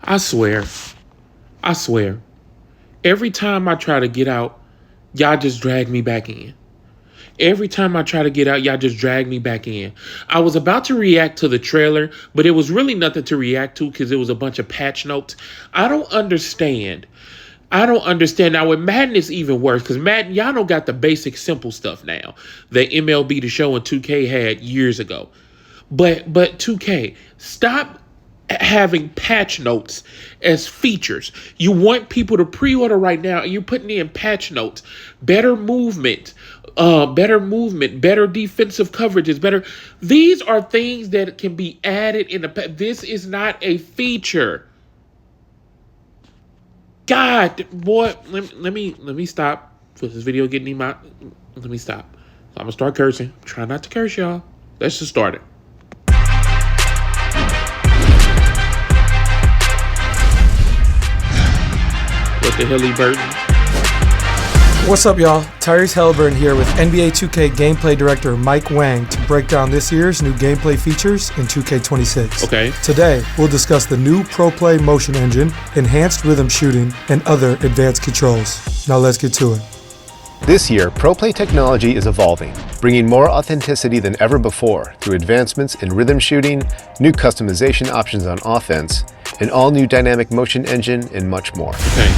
I swear. I swear. Every time I try to get out, y'all just drag me back in. Every time I try to get out, y'all just drag me back in. I was about to react to the trailer, but it was really nothing to react to because it was a bunch of patch notes. I don't understand. Now with Madden, it's even worse because Madden, y'all don't got the basic simple stuff now that MLB The Show and 2K had years ago. But 2K, stop having patch notes as features. You want people to pre-order right now, and you're putting in patch notes, better movement, better defensive coverages, better. These are things that can be added in the. This is not a feature. God, boy, let me stop for this video getting him out. Let me stop. So I'm gonna start cursing. Try not to curse, y'all. Let's just start it. What the hell, Burton? What's up, y'all? Tyrese Halliburton here with NBA 2K gameplay director Mike Wang to break down this year's new gameplay features in 2K26. Okay. Today, we'll discuss the new ProPlay motion engine, enhanced rhythm shooting, and other advanced controls. Now let's get to it. This year, ProPlay technology is evolving, bringing more authenticity than ever before through advancements in rhythm shooting, new customization options on offense, an all-new dynamic motion engine, and much more. Okay.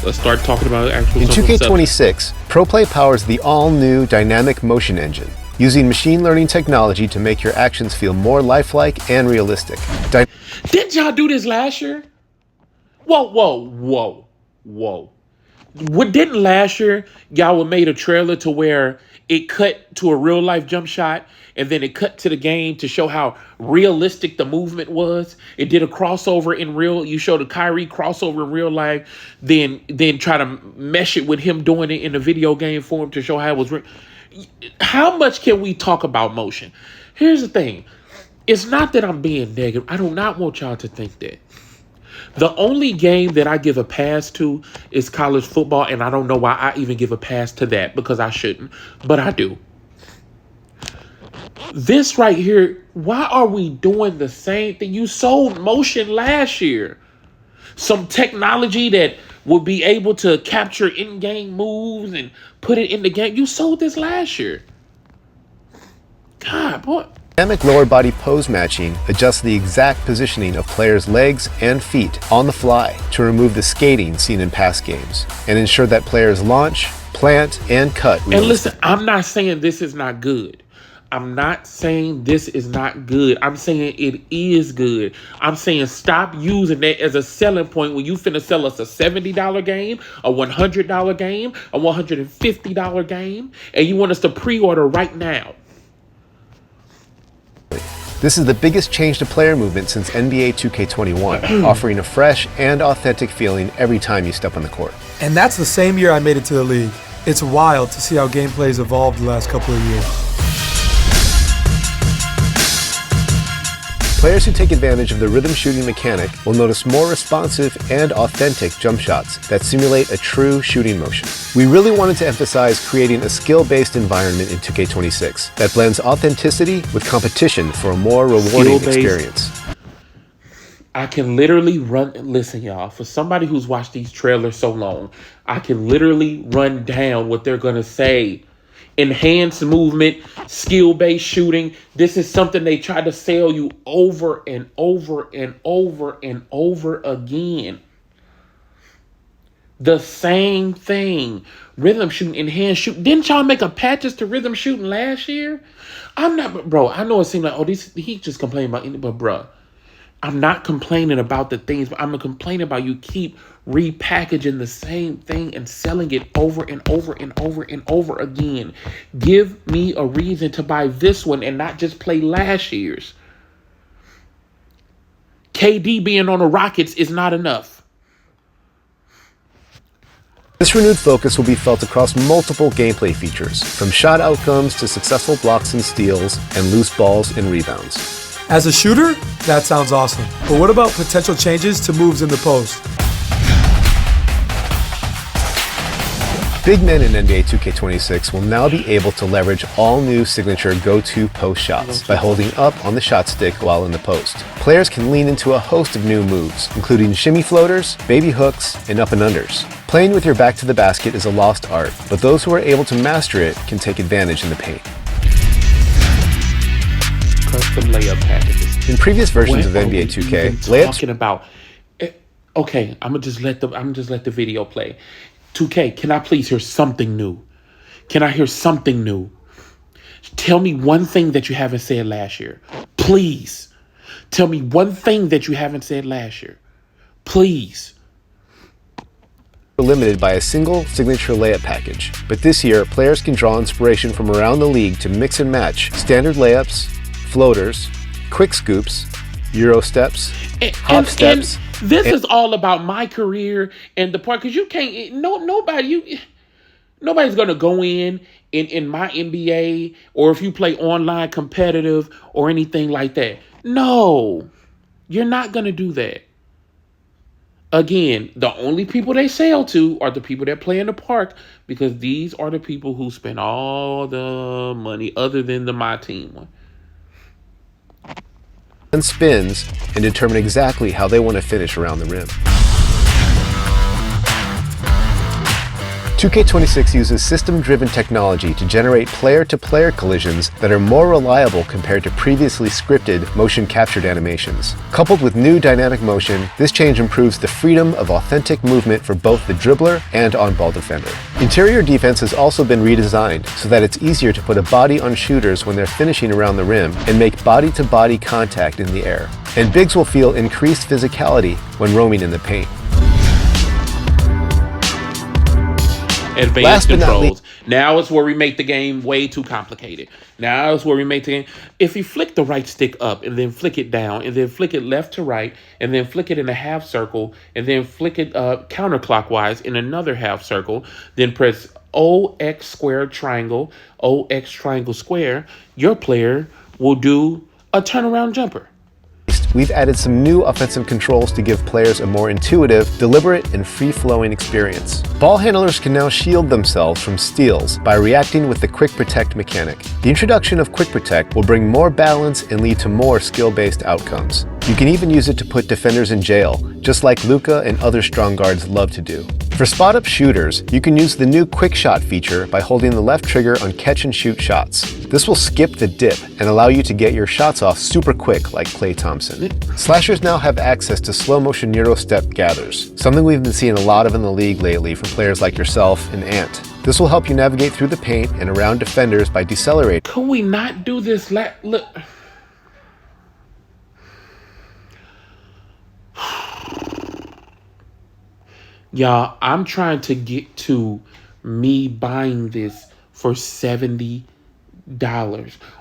Let's start talking about actual. In 2K26, ProPlay powers the all-new dynamic motion engine, using machine learning technology to make your actions feel more lifelike and realistic. Didn't y'all do this last year? Whoa. What didn't last year, y'all made a trailer to where it cut to a real life jump shot and then it cut to the game to show how realistic the movement was. It did a crossover in real, you showed a Kyrie crossover in real life, then try to mesh it with him doing it in the video game form to show how it was How much can we talk about motion? Here's the thing. It's not that I'm being negative. I do not want y'all to think that. The only game that I give a pass to is college football, and I don't know why I even give a pass to that because I shouldn't, but I do. This right here, why are we doing the same thing? You sold motion last year. Some technology that would be able to capture in-game moves and put it in the game. You sold this last year. God, boy. Dynamic lower body pose matching adjusts the exact positioning of players' legs and feet on the fly to remove the skating seen in past games and ensure that players launch, plant, and cut. And listen, I'm not saying this is not good. I'm not saying this is not good. I'm saying it is good. I'm saying stop using that as a selling point when you finna sell us a $70 game, a $100 game, a $150 game, and you want us to pre-order right now. This is the biggest change to player movement since NBA 2K21, offering a fresh and authentic feeling every time you step on the court. And that's the same year I made it to the league. It's wild to see how gameplay's evolved the last couple of years. Players who take advantage of the rhythm shooting mechanic will notice more responsive and authentic jump shots that simulate a true shooting motion. We really wanted to emphasize creating a skill-based environment in 2K26 that blends authenticity with competition for a more rewarding experience. I can literally listen, y'all, for somebody who's watched these trailers so long, I can literally run down what they're going to say. Enhanced movement, skill-based shooting. This is something they try to sell you over and over and over and over again. The same thing. Rhythm shooting, enhanced shooting. Didn't y'all make a patches to rhythm shooting last year? I'm not, bro, I know it seemed like, he's just complaining about it, but bro, I'm not complaining about the things, but I'm complaining about you keep repackaging the same thing and selling it over and over and over and over again. Give me a reason to buy this one and not just play last year's. KD being on the Rockets is not enough. This renewed focus will be felt across multiple gameplay features, from shot outcomes to successful blocks and steals and loose balls and rebounds. As a shooter, that sounds awesome. But what about potential changes to moves in the post? Big men in NBA 2K26 will now be able to leverage all new signature go-to post shots by holding up on the shot stick while in the post. Players can lean into a host of new moves, including shimmy floaters, baby hooks, and up and unders. Playing with your back to the basket is a lost art, but those who are able to master it can take advantage in the paint. Custom layup packages. In previous versions of What are NBA we 2K, even layups talking about? Okay, I'm gonna just let the video play. 2K, can I please hear something new? Can I hear something new? Tell me one thing that you haven't said last year. Please. Tell me one thing that you haven't said last year. Please. are limited by a single signature layup package, but this year players can draw inspiration from around the league to mix and match standard layups, floaters, quick scoops, Euro steps, hop steps. And this is all about my career and the part, because you can't, nobody's gonna go in my NBA, or if you play online competitive or anything like that. No, you're not gonna do that. Again, the only people they sell to are the people that play in the park, because these are the people who spend all the money other than the My Team one. And spins and determine exactly how they want to finish around the rim. 2K26 uses system-driven technology to generate player-to-player collisions that are more reliable compared to previously scripted motion-captured animations. Coupled with new dynamic motion, this change improves the freedom of authentic movement for both the dribbler and on-ball defender. Interior defense has also been redesigned so that it's easier to put a body on shooters when they're finishing around the rim and make body-to-body contact in the air. And bigs will feel increased physicality when roaming in the paint. Advanced controls. Now it's where we make the game way too complicated. Now it's where we make the game. If you flick the right stick up and then flick it down and then flick it left to right and then flick it in a half circle and then flick it counterclockwise in another half circle, then press OX square triangle, OX triangle square, your player will do a turnaround jumper. We've added some new offensive controls to give players a more intuitive, deliberate, and free-flowing experience. Ball handlers can now shield themselves from steals by reacting with the Quick Protect mechanic. The introduction of Quick Protect will bring more balance and lead to more skill-based outcomes. You can even use it to put defenders in jail, just like Luka and other strong guards love to do. For spot-up shooters, you can use the new Quick Shot feature by holding the left trigger on catch-and-shoot shots. This will skip the dip and allow you to get your shots off super quick like Klay Thompson. Slashers now have access to slow-motion Euro step gathers, something we've been seeing a lot of in the league lately from players like yourself and Ant. This will help you navigate through the paint and around defenders by decelerating. Could we not do this? Look. Y'all, I'm trying to get to me buying this for $70.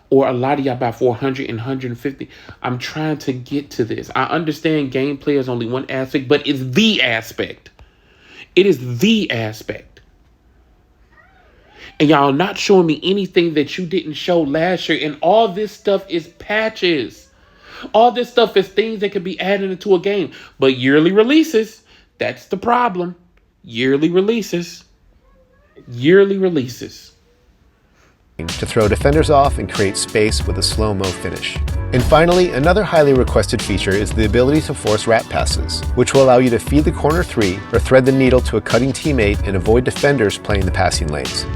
Or a lot of y'all buy for $100 and $150. I'm trying to get to this. I understand gameplay is only one aspect, but it's the aspect. It is the aspect. And y'all not showing me anything that you didn't show last year. And all this stuff is patches. All this stuff is things that can be added into a game. But yearly releases, that's the problem. Yearly releases. Yearly releases. To throw defenders off and create space with a slow-mo finish. And finally, another highly requested feature is the ability to force rat passes, which will allow you to feed the corner three or thread the needle to a cutting teammate and avoid defenders playing the passing lanes.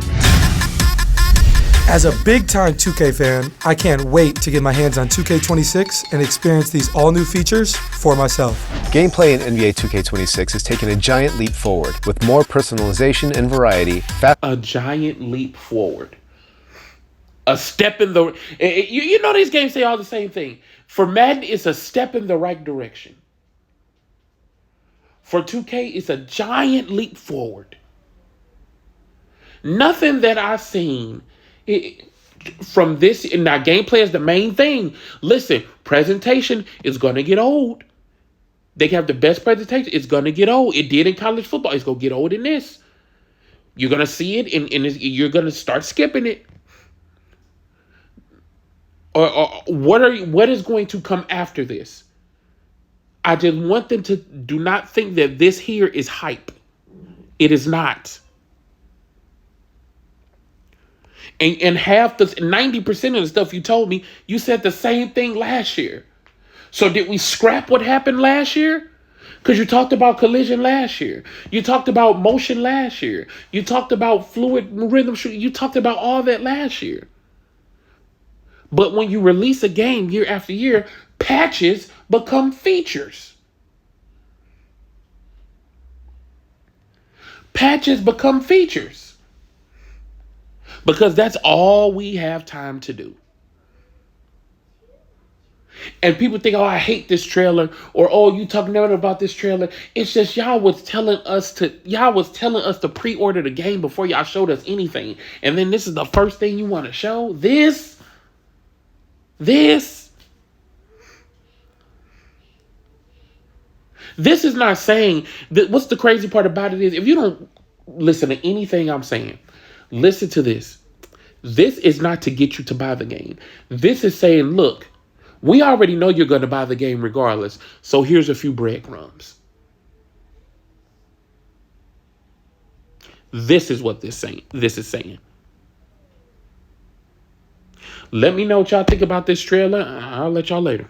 As a big-time 2K fan, I can't wait to get my hands on 2K26 and experience these all-new features for myself. Gameplay in NBA 2K26 has taken a giant leap forward, with more personalization and variety. A giant leap forward. A step in the... You know these games say all the same thing. For Madden, it's a step in the right direction. For 2K, it's a giant leap forward. Nothing that I've seen... from this, and now gameplay is the main thing. Listen, presentation is going to get old. They have the best presentation. It's going to get old. It did in college football. It's going to get old in this. You're going to see it, and you're going to start skipping it. Or what is going to come after this? I just want them to do not think that this here is hype. It is not. And half the 90% of the stuff you told me, you said the same thing last year. So did we scrap what happened last year? Because you talked about collision last year. You talked about motion last year. You talked about fluid rhythm. You talked about all that last year. But when you release a game year after year, patches become features. Patches become features. Because that's all we have time to do. And people think, oh, I hate this trailer, or oh, you talking about this trailer. It's just y'all was telling us to pre-order the game before y'all showed us anything. And then this is the first thing you want to show? This. This is not saying that. What's the crazy part about it is, if you don't listen to anything I'm saying, listen to this. This is not to get you to buy the game. This is saying, look, we already know you're going to buy the game regardless. So here's a few breadcrumbs. This is what this is saying. Let me know what y'all think about this trailer. I'll let y'all later.